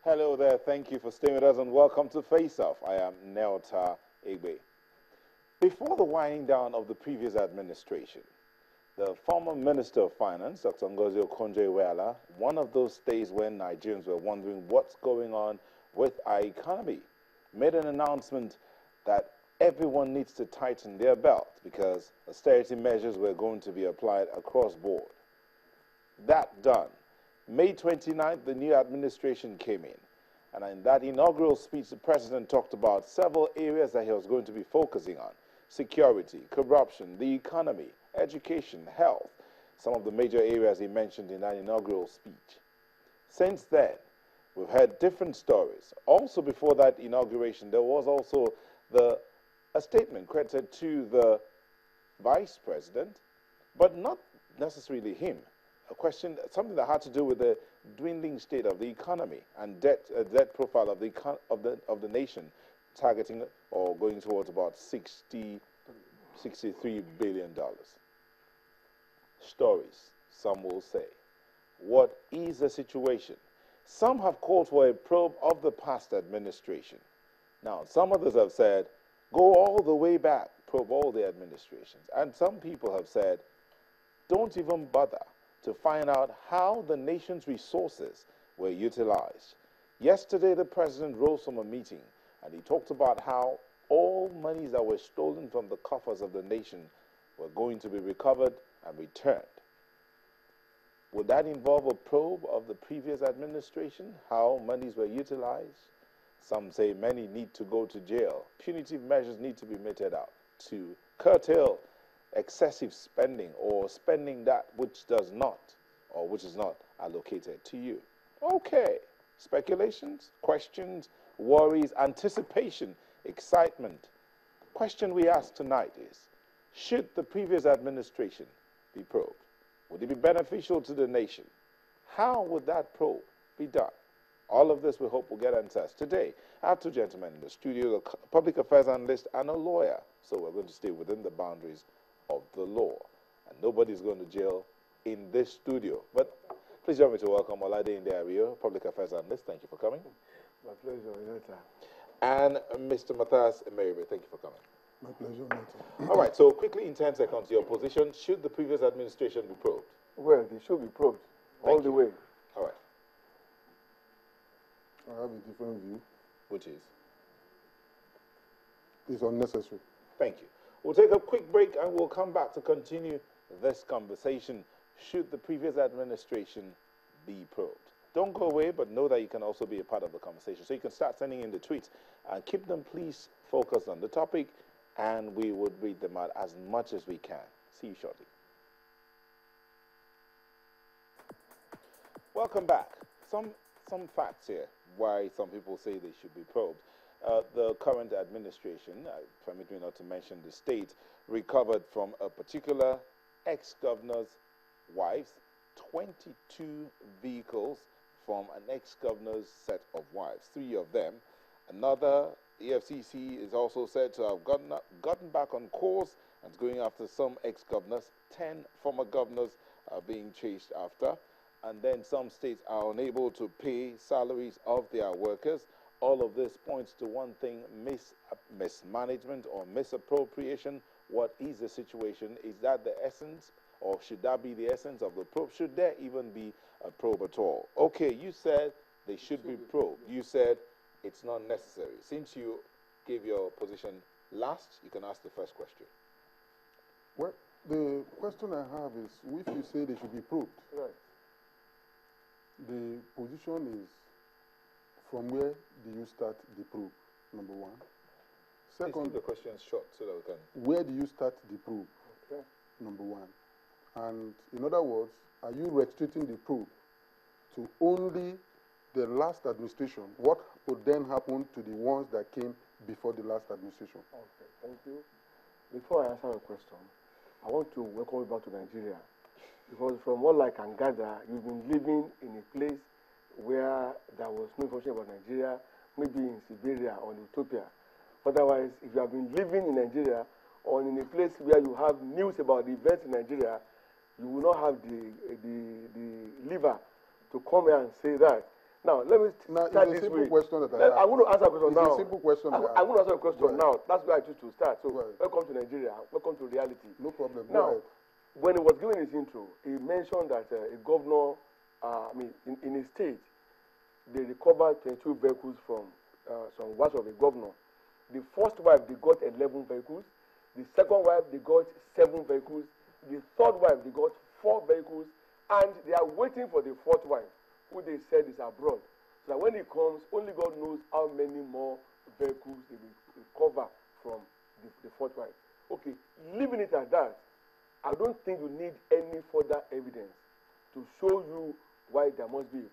Hello there, thank you for staying with us and welcome to Face Off. I am Neota Egbe. Before the winding down of the previous administration, the former Minister of Finance, Dr. Ngozi Okonjo-Iweala, one of those days when Nigerians were wondering what's going on with our economy, made an announcement that everyone needs to tighten their belt because austerity measures were going to be applied across board. That done. May 29th, the new administration came in. And in that inaugural speech, the president talked about several areas that he was going to be focusing on: security, corruption, the economy, education, health, some of the major areas he mentioned in that inaugural speech. Since then, we've heard different stories. Also, before that inauguration, there was also a statement credited to the vice president, but not necessarily him. A question, something that had to do with the dwindling state of the economy and debt profile of the nation, targeting or going towards about $63 billion. Stories, some will say. What is the situation? Some have called for a probe of the past administration. Now, some others have said, go all the way back, probe all the administrations. And some people have said, don't even bother to find out how the nation's resources were utilized. Yesterday, the president rose from a meeting and he talked about how all monies that were stolen from the coffers of the nation were going to be recovered and returned. Would that involve a probe of the previous administration, how monies were utilized? Some say many need to go to jail. Punitive measures need to be meted out to curtail excessive spending or spending that which does not or which is not allocated to you. Okay, speculations, questions, worries, anticipation, excitement. The question we ask tonight is, should the previous administration be probed? Would it be beneficial to the nation? How would that probe be done? All of this we hope will get answers. Today, I have two gentlemen in the studio, a public affairs analyst and a lawyer. So we're going to stay within the boundaries of the law. And nobody's going to jail in this studio. But please join me to welcome Olade Indeario, public affairs analyst. Thank you for coming. My pleasure, Neta. And Mr. Matthias Emeribe, thank you for coming. My pleasure, Neta. All right, so quickly in 10 seconds, your position, should the previous administration be probed? Well, they should be probed all the way. All right. I have a different view. Which is? It's unnecessary. Thank you. We'll take a quick break and we'll come back to continue this conversation. Should the previous administration be probed? Don't go away, but know that you can also be a part of the conversation. So you can start sending in the tweets and keep them, please, focused on the topic, and we would read them out as much as we can. See you shortly. Welcome back. Some facts here why some people say they should be probed. The current administration, permit me not to mention the state, recovered from a particular ex-governor's wife's 22 vehicles from an ex-governor's set of wives, 3 of them. Another, the FCC is also said to have gotten back on course and is going after some ex-governors. 10 former governors are being chased after. And then some states are unable to pay salaries of their workers. All of this points to one thing: mismanagement or misappropriation. What is the situation? Is that the essence, or should that be the essence of the probe? Should there even be a probe at all? Okay, you said they should be probed. You said it's not necessary. Since you gave your position last, you can ask the first question. Well, the question I have is, if you say they should be probed, right, the position is, from where do you start the probe, number one? Second, please keep the questions short so that we can. Where do you start the probe, okay, number one? And in other words, are you restricting the probe to only the last administration? What would then happen to the ones that came before the last administration? Okay, thank you. Before I answer the question, I want to welcome you back to Nigeria. Because from what I can gather, you've been living in a place where there was no information about Nigeria, maybe in Siberia or in Ethiopia. Otherwise, if you have been living in Nigeria or in a place where you have news about the events in Nigeria, you will not have the liver to come here and say that. Now, let me Now, start it's a this simple way. question that I I'm going to answer a question It's now. a simple question I I'm going to answer a question asked. now. That's where I choose to start. So, Go ahead. welcome to Nigeria. Welcome to reality. No problem. Go Now, ahead. when he was giving his intro, he mentioned that a governor, in his state, they recovered 22 vehicles from some wives of a governor. The first wife, they got 11 vehicles. The second wife, they got 7 vehicles. The third wife, they got 4 vehicles. And they are waiting for the fourth wife, who they said is abroad. So that when he comes, only God knows how many more vehicles they will recover from the fourth wife. Okay, leaving it at that, I don't think you need any further evidence to show you why there must be a